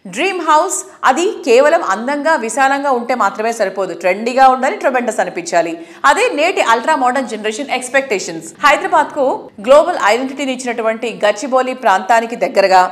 Dream house అది కేవలం అందంగా విశాలంగా ఉంటే మాత్రమే సరిపోదు, ట్రెండీగా ఉండాలి, ట్రెమెండస్ అనిపించాలి. అదే నేటి ultra modern generation expectations. Hyderabad కు గ్లోబల్ ఐడెంటిటీని ఇచ్చినటువంటి గచ్చిబౌలి ప్రాంతానికి దగ్గరగా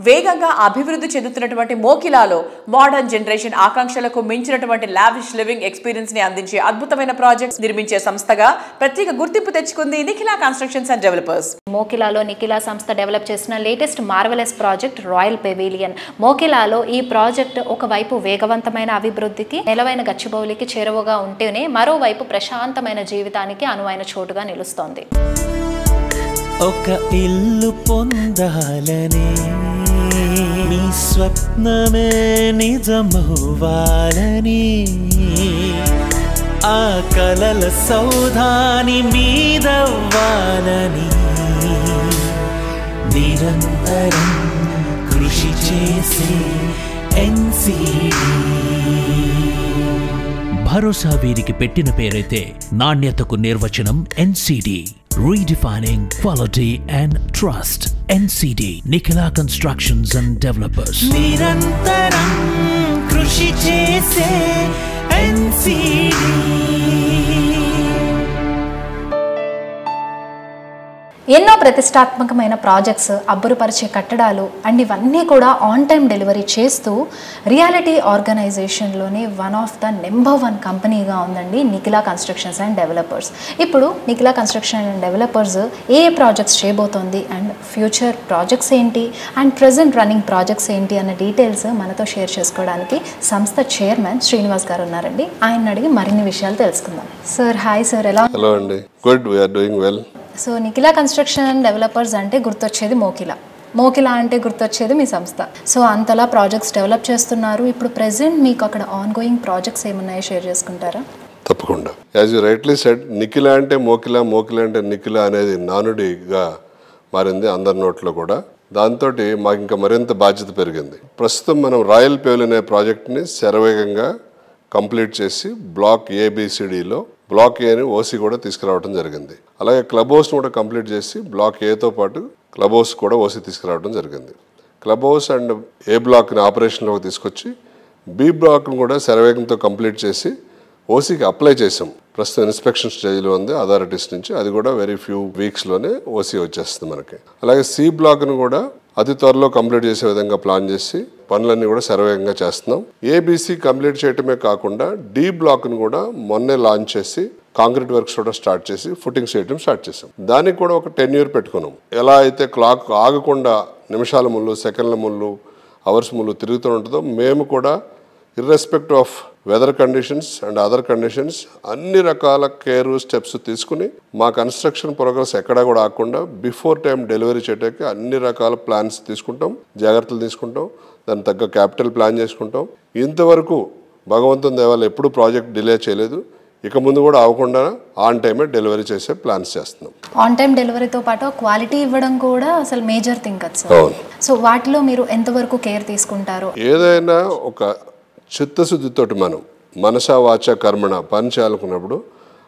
వేగంగా అభివృద్ధి చెందుతున్నటువంటి మోకిలాలో మోడర్న్ జనరేషన్ ఆకాంక్షలకు మించినటువంటి లావిష్ లివింగ్ ఎక్స్పీరియన్స్ ని అందించే అద్భుతమైన ప్రాజెక్ట్స్ నిర్మించే సంస్థగా ప్రత్యేక గుర్తింపు తెచ్చుకుంది నిఖిలా కన్స్ట్రక్షన్స్ అండ్ డెవలపర్స్. మోకిలాలో నిఖిలా సంస్థ డెవలప్ చేసిన latest marvellous project royal pavilion. మోకిలాలో ఈ ప్రాజెక్ట్ ఒకవైపు వేగవంతమైన అభివృద్ధికి, నెలవైన గచ్చిబౌలికి చేరువగా ఉంటేనే మరోవైపు ప్రశాంతమైన జీవితానికి అనువైన చోటుగా నిలుస్తోంది. ఒక ఇల్లు పొందాలని, నీ స్వప్నమే నిజమవ్వాలని, ఆ కలల సౌధాని మీదవ్వాలని నిరంతరం కృషి చేసే ఎన్సిడి. భరోసా వీరికి పెట్టిన పేరైతే నాణ్యతకు నిర్వచనం NCD. Redefining quality and trust. NCD, Nikhila Constructions and Developers. Nirantaram krushi chese NCD. ఎన్నో ప్రతిష్టాత్మకమైన ప్రాజెక్ట్స్, అబ్బురుపరిచే కట్టడాలు అండ్ ఇవన్నీ కూడా ఆన్ టైం డెలివరీ చేస్తూ రియాలిటీ ఆర్గనైజేషన్లోనే వన్ ఆఫ్ ద నెంబర్ 1 కంపెనీగా ఉందండి నిఖిలా కన్స్ట్రక్షన్స్ అండ్ డెవలపర్స్. ఇప్పుడు నిఖిలా కన్స్ట్రక్షన్ అండ్ డెవలపర్స్ ఏ ప్రాజెక్ట్స్ చేయబోతోంది అండ్ ఫ్యూచర్ ప్రాజెక్ట్స్ ఏంటి అండ్ ప్రజెంట్ రన్నింగ్ ప్రాజెక్ట్స్ ఏంటి అన్న డీటెయిల్స్ మనతో షేర్ చేసుకోవడానికి సంస్థ చైర్మన్ శ్రీనివాస్ గారు ఉన్నారండి. ఆయన అడిగి మరిన్ని విషయాలు తెలుసుకుందాం. సార్ హాయ్ సార్, ఎలా? హలో అండి, good, we are doing well. So Nikhila construction and developers అంటే గుర్తొచ్చేది మోకిలా అంటే గుర్తొచ్చేది మీ సంస్థ. సో అంతలా ప్రాజెక్ట్స్ డెవలప్ చేస్తున్నారు. ఇప్పుడు ప్రెసెంట్ మీకు అక్కడ ఆన్ గోయింగ్ ప్రాజెక్ట్స్ ఏమున్నాయో షేర్ చేసుకుంటారా? తప్పకుండా. As you rightly said, Nikhila అంటే మోకిలా, మోకిలా అంటే నిఖిలా అనేది నానుడిగా మారింది అందరి నోట్లో కూడా. దాంతో మాకు ఇంకా మరింత బాధ్యత పెరిగింది. ప్రస్తుతం మనం రాయల్ పెవిలియన్ అనే ప్రాజెక్ట్ని శరవేగంగా కంప్లీట్ చేసి బ్లాక్ ఏబిసిడిలో బ్లాక్ ఏని ఓసీ కూడా తీసుకురావడం జరిగింది. అలాగే క్లబ్ హౌస్ను కూడా కంప్లీట్ చేసి బ్లాక్ ఏతో పాటు క్లబ్ హౌస్ కూడా ఓసీ తీసుకురావడం జరిగింది. క్లబ్ హౌస్ అండ్ ఏ బ్లాక్ని ఆపరేషన్లోకి తీసుకొచ్చి బి బ్లాక్ను కూడా శరవేగంతో కంప్లీట్ చేసి ఓసీకి అప్లై చేసాం. ప్రస్తుతం ఇన్స్పెక్షన్ స్టేజ్లో ఉంది అథారిటీస్ నుంచి. అది కూడా వెరీ ఫ్యూ వీక్స్లోనే ఓసీ వచ్చేస్తుంది మనకి. అలాగే సి బ్లాక్ను కూడా అతి త్వరలో కంప్లీట్ చేసే విధంగా ప్లాన్ చేసి పనులన్నీ కూడా శరవేగంగా చేస్తున్నాం. ఏబీసీ కంప్లీట్ చేయటమే కాకుండా డి బ్లాక్ను కూడా మొన్నే లాంచ్ చేసి కాంక్రీట్ వర్క్స్ కూడా స్టార్ట్ చేసి ఫుటింగ్స్ చేయడం స్టార్ట్ చేసాం. దానికి కూడా ఒక 10 year పెట్టుకున్నాం. ఎలా అయితే క్లాక్ ఆగకుండా నిమిషాల ముళ్ళు, సెకండ్ల ముళ్ళు, అవర్స్ ముళ్ళు తిరుగుతూ ఉంటుందో మేము కూడా irrespective of weather conditions and other conditions అన్ని రకాల కేర్ స్టెప్స్ తీసుకుని మా కన్స్ట్రక్షన్ ప్రోగ్రెస్ ఎక్కడా కూడా ఆగకుండా బిఫోర్ టైం డెలివరీ చేయడానికి అన్ని రకాల ప్లాన్స్ తీసుకుంటాం, జాగ్రత్తలు తీసుకుంటాం, దానికి తగ్గ క్యాపిటల్ ప్లాన్ చేసుకుంటాం. ఇంతవరకు భగవంతుని దేవాలు ఎప్పుడు ప్రాజెక్ట్ డిలే చేయలేదు. ఇక ముందు కూడా అవ్వకుండా ఆన్ టైమే డెలివరీ చేసే ప్లాన్స్ చేస్తున్నాం. ఆన్ టైం డెలివరీతో పాటు క్వాలిటీ ఇవ్వడం కూడా అసలు మేజర్ థింగ్ కదా సార్. సో వాటిలో మీరు ఎంతవరకు కేర్ తీసుకుంటారు? ఏదైనా ఒక చిత్తశుద్ధితోటి మనం మనసా వాచ కర్మణ పని చేయాలనుకున్నప్పుడు,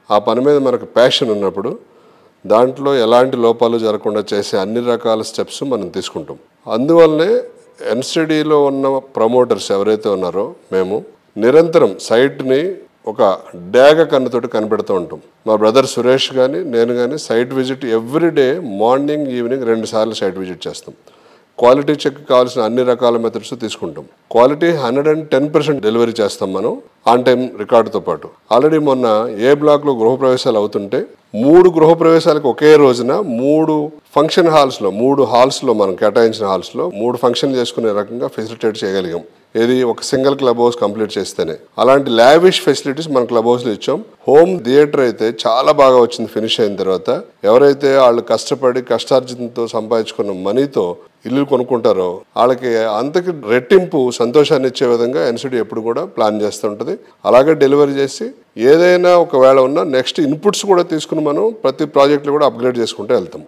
ఆ పని మీద మనకు ప్యాషన్ ఉన్నప్పుడు దాంట్లో ఎలాంటి లోపాలు జరగకుండా చేసే అన్ని రకాల స్టెప్స్ మనం తీసుకుంటాం. అందువల్లనే ఎన్సిడిలో ఉన్న ప్రమోటర్స్ ఎవరైతే ఉన్నారో మేము నిరంతరం సైట్ని ఒక డాగ కన్నుతోటి కనిపెడుతూ ఉంటాం. మా బ్రదర్ సురేష్ కానీ నేను కానీ site visit everyday morning evening 2 సార్లు సైట్ విజిట్ చేస్తాం. క్వాలిటీ చెక్ కావాల్సిన అన్ని రకాల మెథడ్స్ తీసుకుంటాం. క్వాలిటీ 110% డెలివరీ చేస్తాం మనం ఆన్ టైం రికార్డుతో పాటు. ఆల్రెడీ మొన్న ఏ బ్లాక్లో గృహప్రవేశాలు అవుతుంటే 3 గృహప్రవేశాలకు ఒకే రోజున 3 ఫంక్షన్ హాల్స్లో 3 హాల్స్లో మనం కేటాయించిన హాల్స్లో 3 ఫంక్షన్ చేసుకునే రకంగా ఫెసిలిటేట్ చేయగలిగాం. ఏది ఒక సింగిల్ క్లబ్ హౌస్ కంప్లీట్ చేస్తేనే. అలాంటి లావిష్ ఫెసిలిటీస్ మన క్లబ్ హౌస్లో ఇచ్చాం. హోమ్ థియేటర్ అయితే చాలా బాగా వచ్చింది ఫినిష్ అయిన తర్వాత. ఎవరైతే వాళ్ళు కష్టపడి కష్టార్జితంతో సంపాదించుకున్న మనీతో ఇల్లు కొనుక్కుంటారో వాళ్ళకి అంతకి రెట్టింపు సంతోషాన్ని ఇచ్చే విధంగా ఎన్సిడి ఎప్పుడు కూడా ప్లాన్ చేస్తూ ఉంటుంది. అలాగే డెలివరీ చేసి ఏదైనా ఒకవేళ ఉన్నా నెక్స్ట్ ఇన్పుట్స్ కూడా తీసుకుని మనం ప్రతి ప్రాజెక్టులు కూడా అప్గ్రేడ్ చేసుకుంటూ వెళ్తాం.